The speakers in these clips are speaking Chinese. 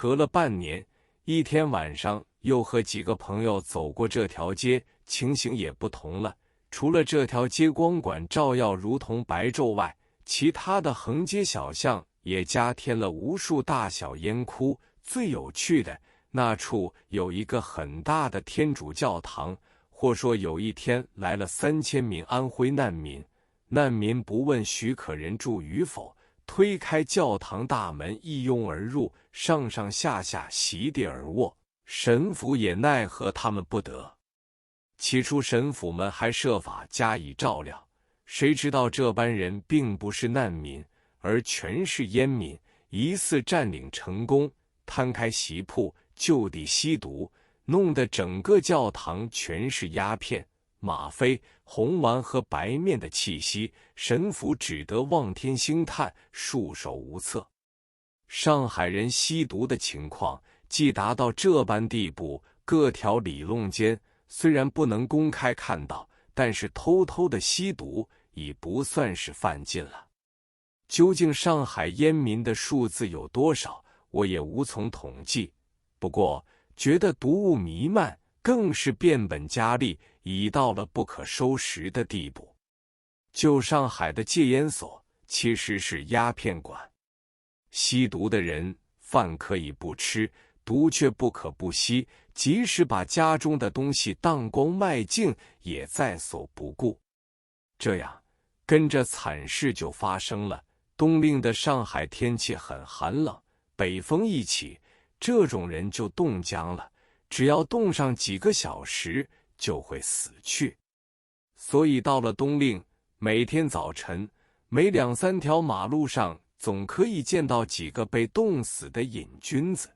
隔了半年，一天晚上又和几个朋友走过这条街，情形也不同了。除了这条街光管照耀如同白昼外，其他的横街小巷也加添了无数大小烟窟。最有趣的，那处有一个很大的天主教堂，或说有一天来了3000名安徽难民，难民不问许可人住与否，推开教堂大门一拥而入，上上下下席地而卧，神父也奈何他们不得。起初神父们还设法加以照料，谁知道这班人并不是难民，而全是烟民，疑似占领成功，摊开席铺就地吸毒，弄得整个教堂全是鸦片、吗啡、红丸和白面的气息，神父只得望天兴叹，束手无策。上海人吸毒的情况既达到这般地步，各条里弄间虽然不能公开看到，但是偷偷的吸毒已不算是犯禁了。究竟上海烟民的数字有多少，我也无从统计。不过觉得毒物弥漫，更是变本加厉，已到了不可收拾的地步。旧上海的戒烟所其实是鸦片馆，吸毒的人饭可以不吃，毒却不可不吸，即使把家中的东西当光卖尽，也在所不顾。这样跟着惨事就发生了。冬令的上海天气很寒冷，北风一起，这种人就冻僵了，只要冻上几个小时就会死去。所以到了冬令，每天早晨每2-3条马路上总可以见到几个被冻死的瘾君子。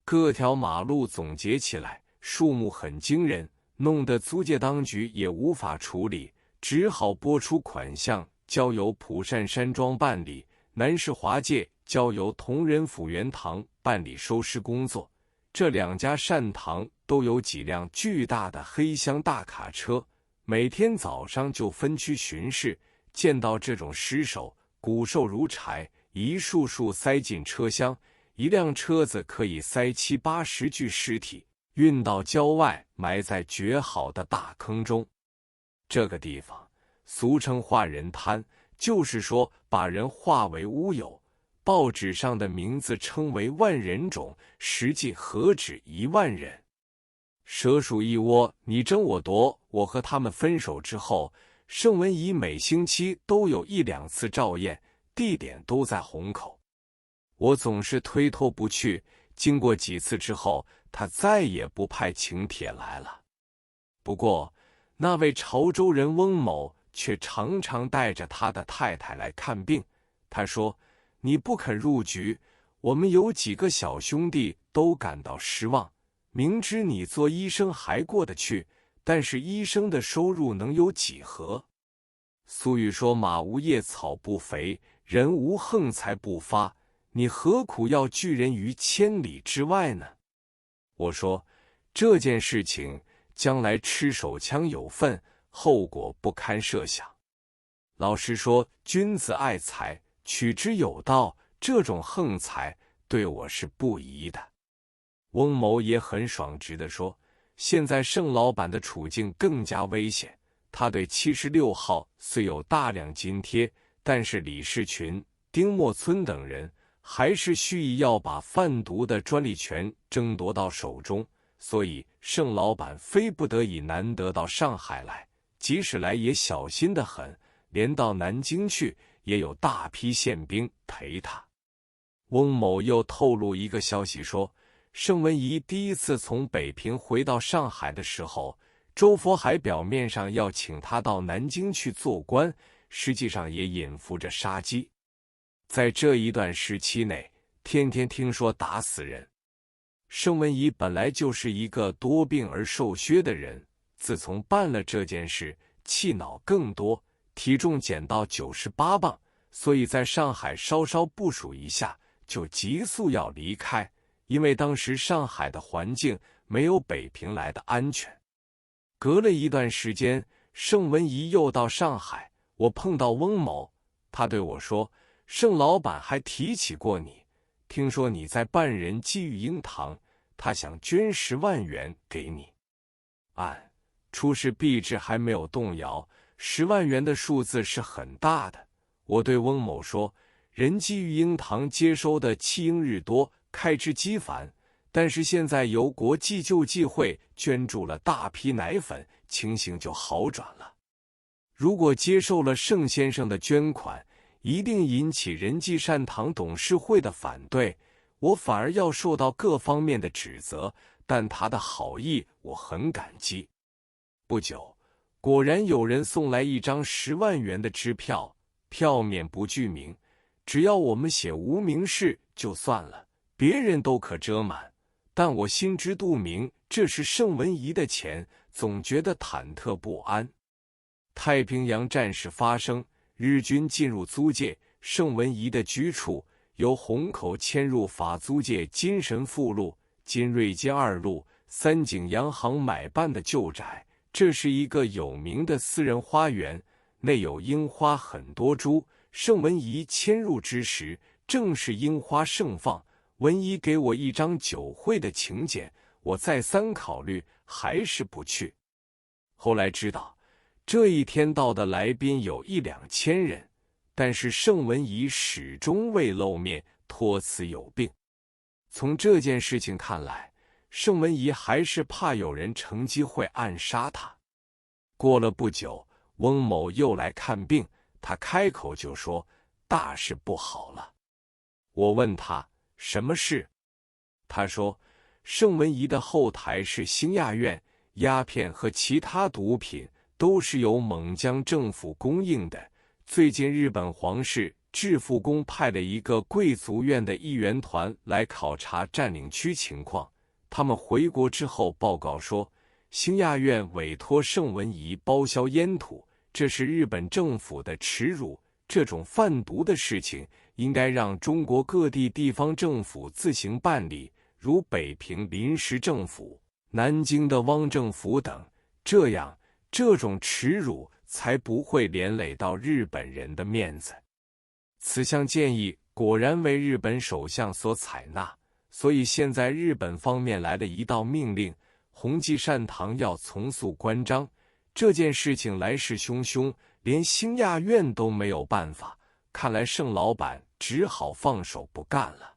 各条马路总结起来数目很惊人，弄得租界当局也无法处理，只好拨出款项交由蒲善山庄办理，南市华界交由同仁府元堂办理收尸工作。这2家善堂都有几辆巨大的黑箱大卡车，每天早上就分区巡视，见到这种尸首骨瘦如柴，一束束塞进车厢，一辆车子可以塞70-80具尸体，运到郊外埋在掘好的大坑中。这个地方俗称化人滩，就是说把人化为乌有，报纸上的名字称为万人冢，实际何止1万人。蛇鼠一窝，你争我夺。我和他们分手之后，盛文仪每星期都有1-2次照验，地点都在虹口。我总是推脱不去，经过几次之后，他再也不派请帖来了。不过那位潮州人翁某却常常带着他的太太来看病。他说，你不肯入局，我们有几个小兄弟都感到失望，明知你做医生还过得去，但是医生的收入能有几何？俗语说马无夜草不肥，人无横财不发，你何苦要拒人于千里之外呢？我说，这件事情将来吃手枪有份，后果不堪设想。老实说，君子爱财，取之有道，这种横财对我是不宜的。翁某也很爽直地说，现在盛老板的处境更加危险，他对76号虽有大量津贴，但是李士群、丁默村等人还是蓄意要把贩毒的专利权争夺到手中，所以盛老板非不得已难得到上海来，即使来也小心得很，连到南京去也有大批宪兵陪他。翁某又透露一个消息说，盛文仪第一次从北平回到上海的时候，周佛海表面上要请他到南京去做官，实际上也隐伏着杀机。在这一段时期内，天天听说打死人。盛文仪本来就是一个多病而瘦削的人，自从办了这件事，气恼更多，体重减到98磅，所以在上海稍稍部署一下，就急速要离开，因为当时上海的环境没有北平来的安全。隔了一段时间，盛文仪又到上海，我碰到翁某，他对我说，盛老板还提起过你，听说你在办人寄育婴堂，他想捐10万元给你。按出师币制还没有动摇，10万元的数字是很大的。我对翁某说，人寄育婴堂接收的弃婴日多，开支机繁，但是现在由国际救济会捐助了大批奶粉，情形就好转了。如果接受了盛先生的捐款，一定引起仁济善堂董事会的反对，我反而要受到各方面的指责，但他的好意我很感激。不久，果然有人送来一张10万元的支票，票面不具名，只要我们写无名氏就算了，别人都可遮瞒。但我心知肚明，这是盛文仪的钱，总觉得忐忑不安。太平洋战事发生，日军进入租界，盛文仪的居处由虹口迁入法租界金神富路、金瑞街2路、三井洋行买办的旧宅。这是一个有名的私人花园，内有樱花很多株。盛文仪迁入之时，正是樱花盛放。文仪给我一张酒会的请柬，我再三考虑，还是不去。后来知道，这一天到的来宾有1-2千人，但是盛文仪始终未露面，托辞有病。从这件事情看来，盛文仪还是怕有人乘机会暗杀他。过了不久，翁某又来看病，他开口就说大事不好了。我问他什么事，他说盛文仪的后台是兴亚院，鸦片和其他毒品都是由蒙江政府供应的。最近日本皇室致富宫派了一个贵族院的议员团来考察占领区情况，他们回国之后报告说，兴亚院委托盛文仪包销烟土，这是日本政府的耻辱。这种贩毒的事情应该让中国各地地方政府自行办理，如北平临时政府、南京的汪政府等，这样这种耻辱才不会连累到日本人的面子。此项建议果然为日本首相所采纳，所以现在日本方面来了一道命令，弘济善堂要从速关张。这件事情来势汹汹，连兴亚院都没有办法，看来盛老板只好放手不干了。